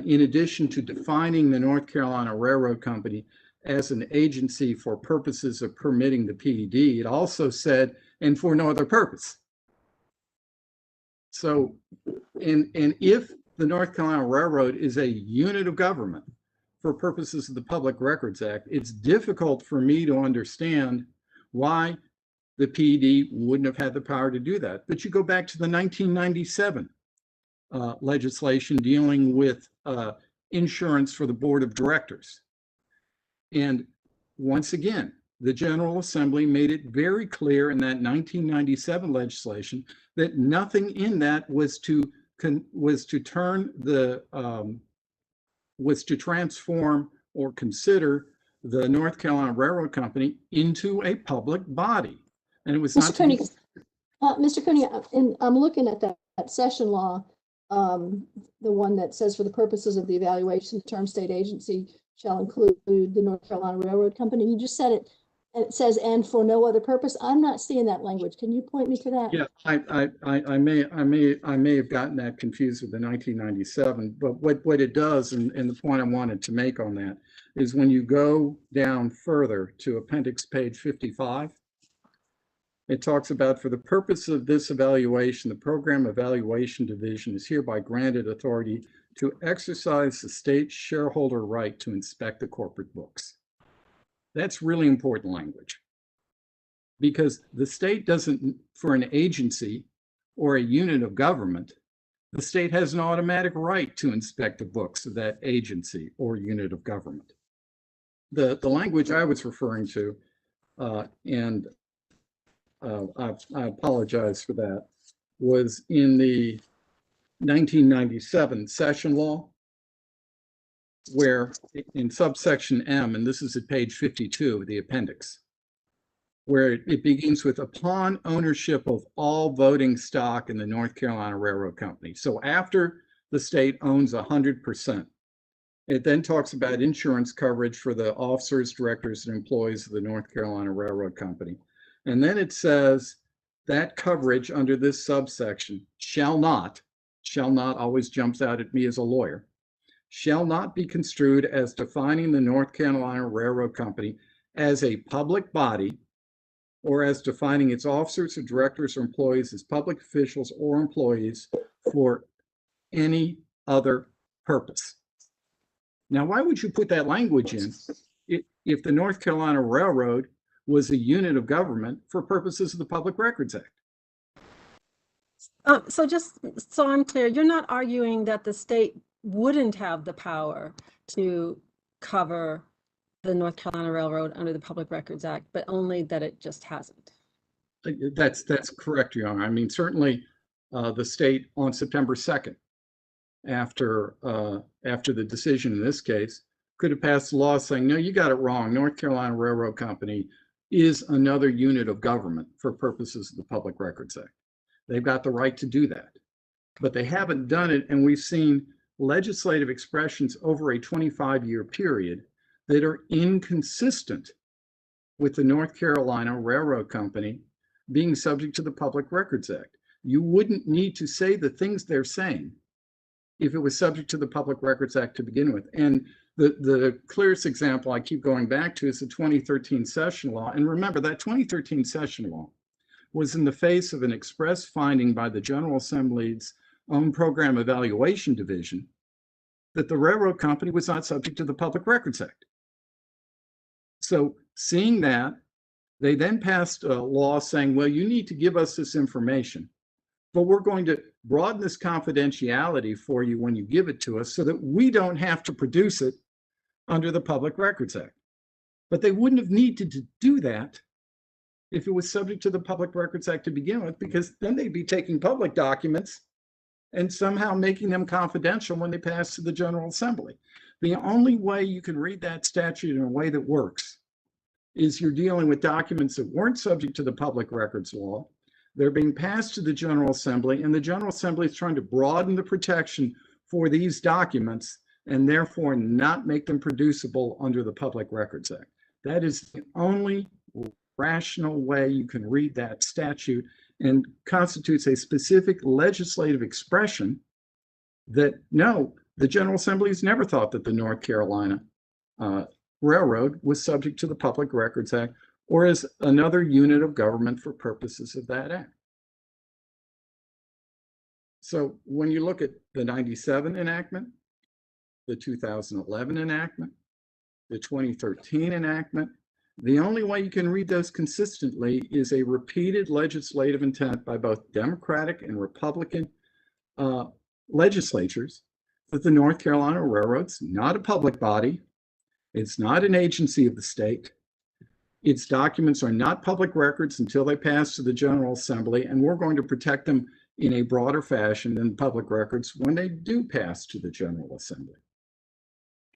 In addition to defining the North Carolina Railroad Company as an agency for purposes of permitting the PED, it also said, and for no other purpose. So, and if the North Carolina Railroad is a unit of government for purposes of the Public Records Act, it's difficult for me to understand why the PED wouldn't have had the power to do that. But you go back to the 1997 legislation dealing with insurance for the board of directors. And once again, the General Assembly made it very clear in that 1997 legislation that nothing in that was to transform or consider the North Carolina Railroad Company into a public body. And it was Mr. Cooney, Mr. Cooney, I'm looking at that session law, the one that says for the purposes of the evaluation, the term state agency shall include the North Carolina Railroad Company. You just said it, and it says, and for no other purpose. I'm not seeing that language. Can you point me to that? Yeah, I may have gotten that confused with the 1997, but what it does, and the point I wanted to make on that, is when you go down further to appendix page 55, it talks about, for the purpose of this evaluation, the Program Evaluation Division is hereby granted authority to exercise the state's shareholder right to inspect the corporate books. That's really important language, because the state doesn't, for an agency or a unit of government, the state has an automatic right to inspect the books of that agency or unit of government. The language I was referring to and I apologize for that, was in the 1997 session law, where in subsection M, and this is at page 52 of the appendix, where it begins with upon ownership of all voting stock in the North Carolina Railroad Company. So after the state owns 100%, it then talks about insurance coverage for the officers, directors, and employees of the North Carolina Railroad Company. And then it says that coverage under this subsection shall not always jumps out at me as a lawyer, shall not be construed as defining the North Carolina Railroad Company as a public body or as defining its officers or directors or employees as public officials or employees for any other purpose. Now, why would you put that language in if the North Carolina Railroad was a unit of government for purposes of the Public Records Act? So just so I'm clear, you're not arguing that the state wouldn't have the power to cover the North Carolina Railroad under the Public Records Act, but only that it just hasn't. That's correct, Your Honor. I mean, certainly the state on September 2nd, after the decision in this case, could have passed a law saying, no, you got it wrong. North Carolina Railroad Company is another unit of government for purposes of the Public Records Act. They've got the right to do that, but they haven't done it. And we've seen legislative expressions over a 25-year period that are inconsistent with the North Carolina Railroad Company being subject to the Public Records Act. You wouldn't need to say the things they're saying if it was subject to the Public Records Act to begin with. And the clearest example I keep going back to is the 2013 session law. And remember, that 2013 session law was in the face of an express finding by the General Assembly's own Program Evaluation Division that the railroad company was not subject to the Public Records Act. So seeing that, they then passed a law saying, well, you need to give us this information, but we're going to broaden this confidentiality for you when you give it to us so that we don't have to produce it under the Public Records Act. But they wouldn't have needed to do that if it was subject to the Public Records Act to begin with, because then they'd be taking public documents and somehow making them confidential when they pass to the General Assembly. The only way you can read that statute in a way that works is you're dealing with documents that weren't subject to the Public Records Law. They're being passed to the General Assembly, and the General Assembly is trying to broaden the protection for these documents and therefore not make them producible under the Public Records Act. That is the only rational way you can read that statute, and constitutes a specific legislative expression that, no, the General Assembly has never thought that the North Carolina Railroad was subject to the Public Records Act or as another unit of government for purposes of that act. So when you look at the 97 enactment, the 2011 enactment, the 2013 enactment, the only way you can read those consistently is a repeated legislative intent by both Democratic and Republican legislatures that the North Carolina Railroad's not a public body. It's not an agency of the state. Its documents are not public records until they pass to the General Assembly, and we're going to protect them in a broader fashion than public records when they do pass to the General Assembly.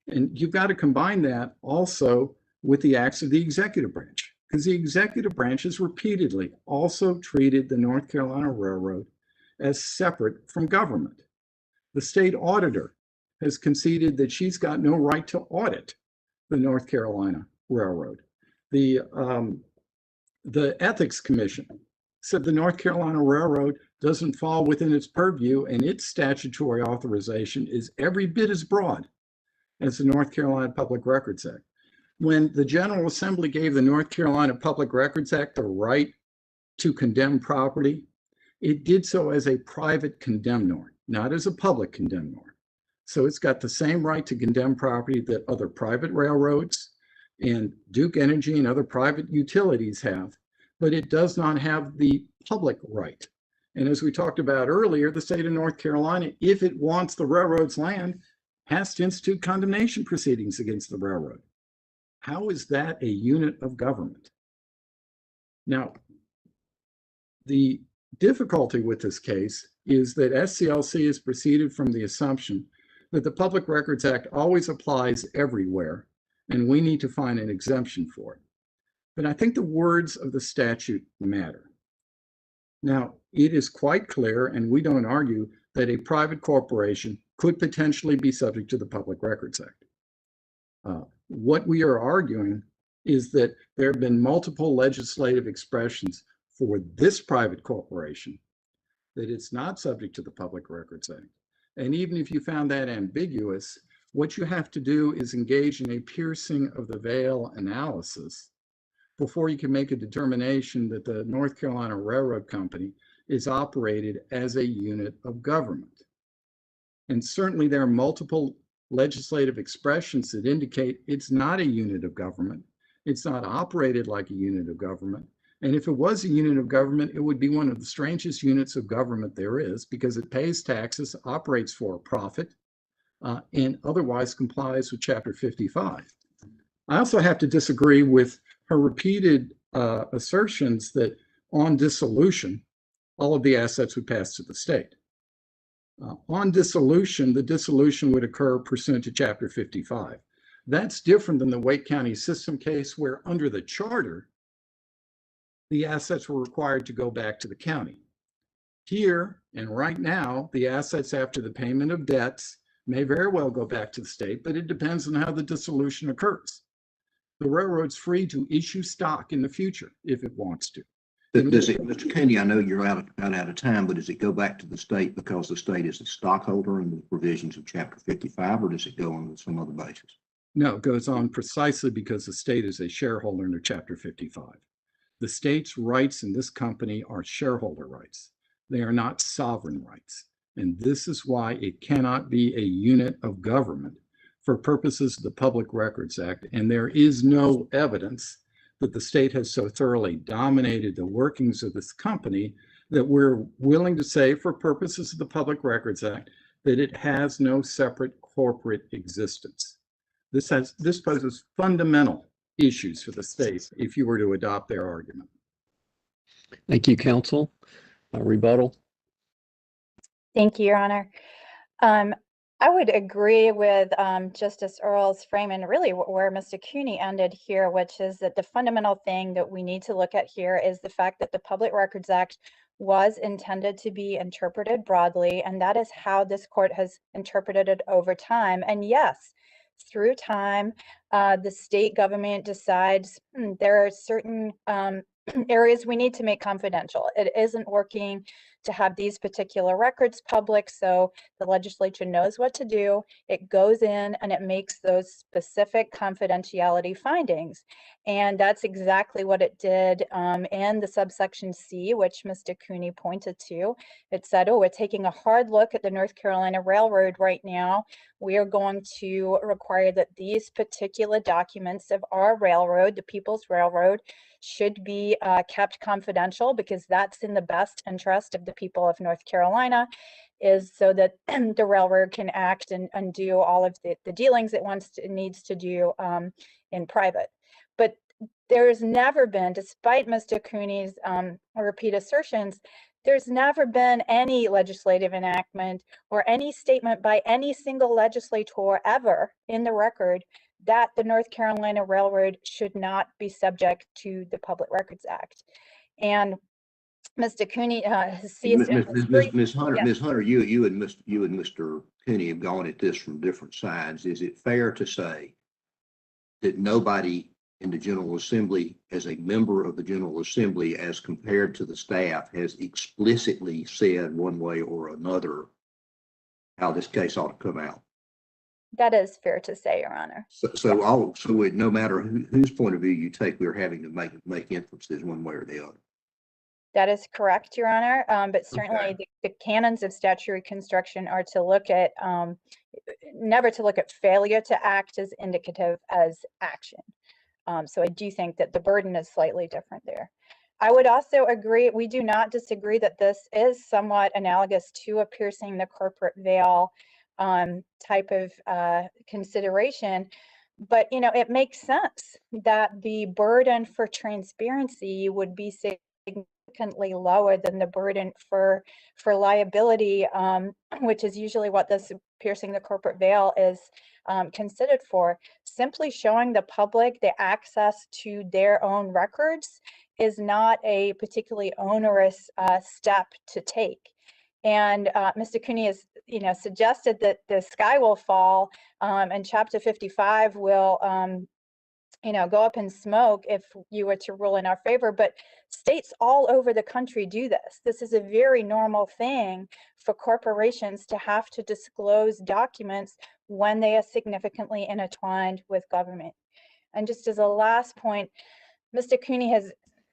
And you've got to combine that also with the acts of the executive branch, because the executive branch has repeatedly also treated the North Carolina Railroad as separate from government. The state auditor has conceded that she's got no right to audit the North Carolina Railroad. The Ethics Commission said the North Carolina Railroad doesn't fall within its purview, and its statutory authorization is every bit as broad as the North Carolina Public Records Act. When the General Assembly gave the North Carolina Public Records Act the right to condemn property, it did so as a private condemnor, not as a public condemnor. So it's got the same right to condemn property that other private railroads and Duke Energy and other private utilities have, but it does not have the public right. And as we talked about earlier, the state of North Carolina, if it wants the railroad's land, has to institute condemnation proceedings against the railroad. How is that a unit of government? Now, the difficulty with this case is that SCLC has proceeded from the assumption that the Public Records Act always applies everywhere, and we need to find an exemption for it. But I think the words of the statute matter. Now, it is quite clear, and we don't argue, that a private corporation could potentially be subject to the Public Records Act. What we are arguing is that there have been multiple legislative expressions for this private corporation that it's not subject to the Public Records Act. And even if you found that ambiguous, what you have to do is engage in a piercing of the veil analysis before you can make a determination that the North Carolina Railroad Company is operated as a unit of government. And certainly there are multiple legislative expressions that indicate it's not a unit of government. It's not operated like a unit of government. And if it was a unit of government, it would be one of the strangest units of government there is, because it pays taxes, operates for a profit, and otherwise complies with Chapter 55. I also have to disagree with her repeated assertions that on dissolution, all of the assets would pass to the state. On dissolution, the dissolution would occur pursuant to Chapter 55. That's different than the Wake County System case, where under the charter, the assets were required to go back to the county. Here and right now, the assets after the payment of debts may very well go back to the state, but it depends on how the dissolution occurs. The railroad's free to issue stock in the future if it wants to. Does it, Mr. Kennedy, I know you're out of time, but does it go back to the state because the state is a stockholder in the provisions of Chapter 55, or does it go on some other basis? No, it goes on precisely because the state is a shareholder under Chapter 55. The state's rights in this company are shareholder rights. They are not sovereign rights. And this is why it cannot be a unit of government for purposes of the Public Records Act. And there is no evidence that the state has so thoroughly dominated the workings of this company that we're willing to say, for purposes of the Public Records Act, that it has no separate corporate existence. This poses fundamental issues for the state if you were to adopt their argument. Thank you, counsel. Rebuttal. Thank you, Your Honor. I would agree with Justice Earle's frame, and really where Mr. Cooney ended here, which is that the fundamental thing that we need to look at here is the fact that the Public Records Act was intended to be interpreted broadly, and that is how this court has interpreted it over time. And yes, through time, the state government decides there are certain areas we need to make confidential. It isn't working to have these particular records public, so the legislature knows what to do. It goes in and it makes those specific confidentiality findings. And that's exactly what it did in the subsection C, which Mr. Cooney pointed to. It said, oh, we're taking a hard look at the North Carolina Railroad right now. We are going to require that these particular documents of our railroad, the People's Railroad, should be kept confidential, because that's in the best interest of the people of North Carolina, is so that the railroad can act and do all of the dealings it needs to do in private. But there has never been, despite Mr. Cooney's repeat assertions, there's never been any legislative enactment or any statement by any single legislator ever in the record that the North Carolina Railroad should not be subject to the Public Records Act. And Mr. Cooney has seized. Ms. Hunter, Yes. Ms. Hunter, you and Mr. Cooney have gone at this from different sides. Is it fair to say that nobody in the General Assembly, as a member of the General Assembly, as compared to the staff, has explicitly said one way or another how this case ought to come out? That is fair to say, Your Honor. So no matter whose point of view you take, we're having to make inferences one way or the other. That is correct, Your Honor. But certainly Okay. the canons of statutory construction are to look at, never to look at failure to act as indicative as action. So I do think that the burden is slightly different there. I would also agree, we do not disagree that this is somewhat analogous to a piercing the corporate veil type of consideration. But, you know, it makes sense that the burden for transparency would be significantly lower than the burden for liability, which is usually what this piercing the corporate veil is considered for. Simply showing the public the access to their own records is not a particularly onerous step to take. And Mr. Cooney has, you know, suggested that the sky will fall and Chapter 55 will, you know, go up in smoke if you were to rule in our favor. But states all over the country do this. This is a very normal thing for corporations to have to disclose documents when they are significantly intertwined with government. And just as a last point, Mr. Cooney has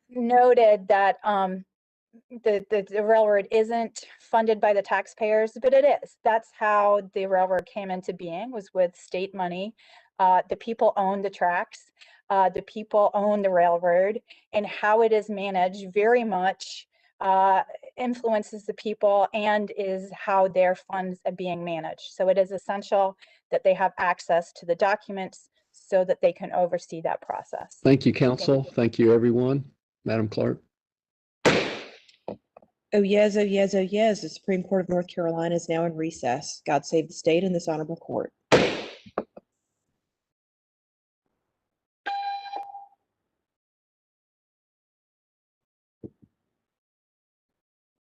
noted that the railroad isn't funded by the taxpayers, but it is. That's how the railroad came into being, was with state money. The people own the tracks, the people own the railroad, and how it is managed very much influences the people and is how their funds are being managed. So it is essential that they have access to the documents so that they can oversee that process. Thank you, counsel. Thank you, everyone. Madam Clerk. Oh yes, oh yes, oh yes, the Supreme Court of North Carolina is now in recess. God save the state and this honorable court.